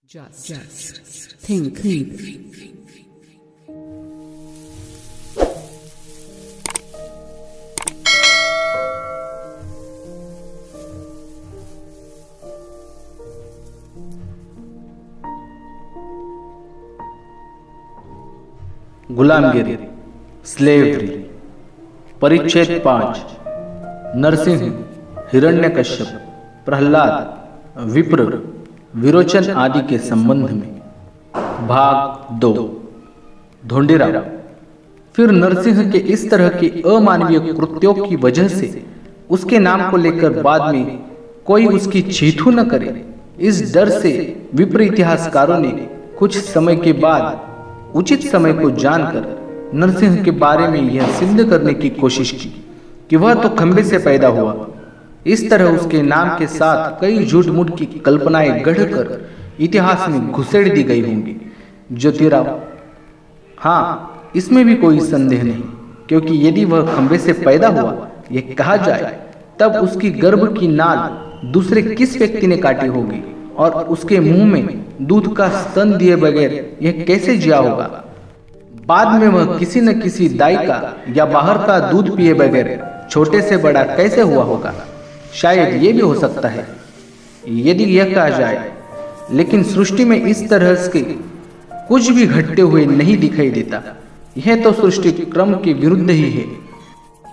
Just think. गुलामगिरी, slavery. परिच्छेद 5। नरसिंह, हिरण्यकश्यप, प्रहलाद, विप्र, विरोचन आदि के संबंध में। भाग 2। ढोंडीराव। फिर नरसिंह के इस तरह के अमानवीय कृत्यों की वजह से उसके नाम को लेकर बाद में कोई उसकी चीथू न करे, इस डर से विप्र इतिहासकारों ने कुछ समय के बाद उचित समय को जानकर नरसिंह के बारे में यह सिद्ध करने की कोशिश की कि वह तो खंबे से पैदा हुआ। इस तरह उसके नाम के साथ कई झूठ मूठ की कल्पनाएं गढ़कर इतिहास में घुसेड़ दी गई होंगी। ज्योतिराव। हाँ, इसमें भी कोई संदेह नहीं, क्योंकि यदि वह खंबे से पैदा हुआ यह कहा जाए, तब उसकी गर्भ की नाल दूसरे किस व्यक्ति ने काटी होगी और उसके मुंह में दूध का स्तन दिए बगैर यह कैसे जिया होगा। बाद में वह किसी न किसी दाई का या बाहर का दूध पिए बगैर छोटे से बड़ा कैसे हुआ होगा। शायद ये भी हो सकता है यदि यह कहा जाए, लेकिन सृष्टि में इस तरह के कुछ भी घटते हुए नहीं दिखाई देता। यह तो सृष्टि क्रम के विरुद्ध ही है।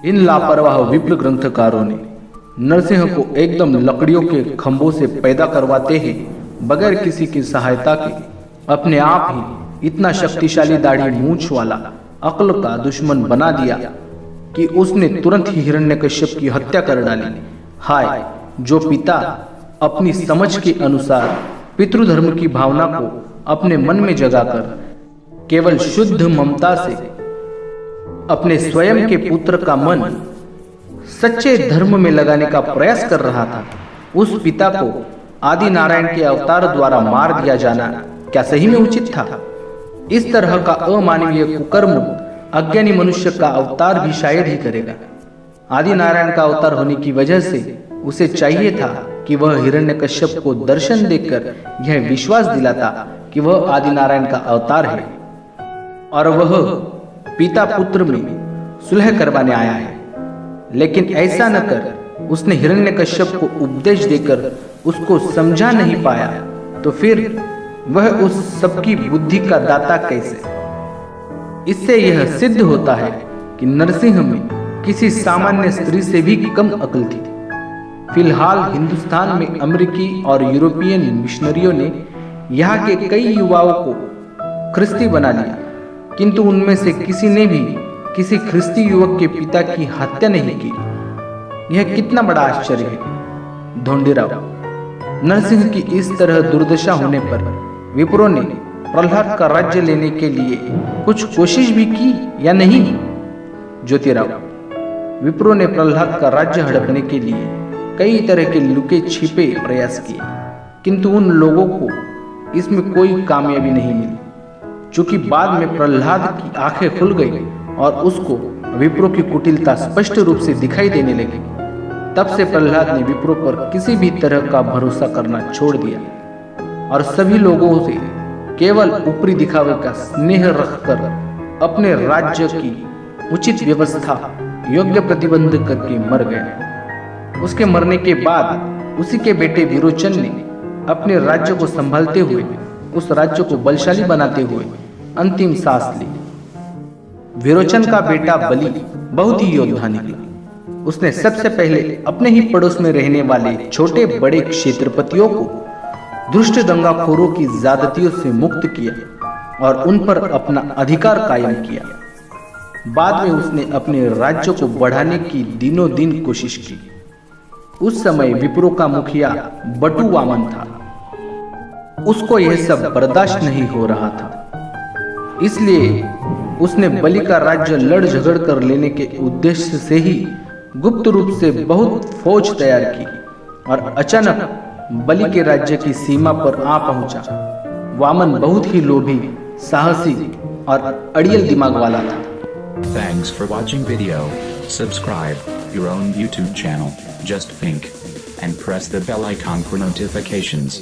इन लापरवाह विप्र ग्रंथकारों ने नरसिंह को एकदम लकड़ियों के खंभों से पैदा करवाते ही बगैर किसी की सहायता के अपने आप ही इतना शक्तिशाली दाढ़ी मूंछ वाला अक्ल का दुश्मन बना दिया कि उसने तुरंत ही हिरण्यकश्यप की हत्या कर डाली। हाय, जो पिता अपनी समझ के अनुसार पितृधर्म की भावना को अपने मन में जगाकर केवल शुद्ध ममता से अपने स्वयं के पुत्र का मन सच्चे धर्म में लगाने का प्रयास कर रहा था, उस पिता को आदि नारायण के अवतार द्वारा मार दिया जाना क्या सही में उचित था? इस तरह का अमानवीय कुकर्म अज्ञानी मनुष्य का अवतार भी शायद ही करेगा। आदि नारायण का अवतार होने की वजह से उसे चाहिए था कि वह हिरण्यकश्यप को दर्शन देकर यह विश्वास दिलाता कि वह आदि नारायण का अवतार है और वह पिता पुत्र में सुलह करवाने आया है। लेकिन ऐसा न कर उसने हिरण्यकश्यप को उपदेश देकर उसको समझा नहीं पाया, तो फिर वह उस सबकी बुद्धि का दाता कैसे? इससे यह सिद्ध होता है कि नरसिंह में किसी सामान्य स्त्री से भी कम अक्ल थी। फिलहाल हिंदुस्तान में अमेरिकी और यूरोपियन मिशनरियों ने यहाँ के कई युवाओं को ख्रिस्ती बना लिया, किंतु उनमें से किसी ने भी किसी ख्रिस्ती युवक के पिता की हत्या नहीं की। यह कितना बड़ा आश्चर्य है। ढोंडीराव। नरसिंह की इस तरह दुर्दशा होने पर विप्रों ने प्रहलाद का राज्य लेने के लिए कुछ कोशिश भी की या नहीं? ज्योतिराव। विप्रों ने प्रहलाद का राज्य हड़पने के लिए कई तरह के लुके छिपे प्रयास किए, किंतु उन लोगों को इसमें कोई कामयाबी नहीं मिली। चूंकि बाद में प्रहलाद की आंखें खुल गई और उसको विप्रो की कुटिलता स्पष्ट रूप से दिखाई देने लगी, तब से प्रहलाद ने विप्रो पर किसी भी तरह का भरोसा करना छोड़ दिया और सभी लोगों से केवल ऊपरी दिखावे का स्नेह रखकर अपने राज्य की उचित व्यवस्था योग्य प्रतिबंध करके मर गया। उसके मरने के बाद उसी के बेटे विरोचन ने अपने राज्य को संभालते हुए उस राज्य को बलशाली बनाते हुए अंतिम सांस ली। विरोचन का बेटा बलि बहुत ही योद्धा निकला। उसने सबसे पहले अपने ही पड़ोस में रहने वाले छोटे बड़े क्षेत्रपतियों को दुष्ट दंगाखोरों की ज्यादतियों से मुक्त किया और उन पर अपना अधिकार कायम किया। बाद में उसने अपने राज्य को बढ़ाने की दिनों दिन कोशिश की। उस समय विप्रो का मुखिया बटू वामन था। उसको यह सब बर्दाश्त नहीं हो रहा था, इसलिए उसने बलि का राज्य लड़ झगड़ कर लेने के उद्देश्य से ही गुप्त रूप से बहुत फौज तैयार की और अचानक बलि के राज्य की सीमा पर आ पहुंचा। वामन बहुत ही लोभी, साहसी और अड़ियल दिमाग वाला था। Thanks for watching video. Subscribe your own YouTube channel, Just Think, and press the bell icon for notifications.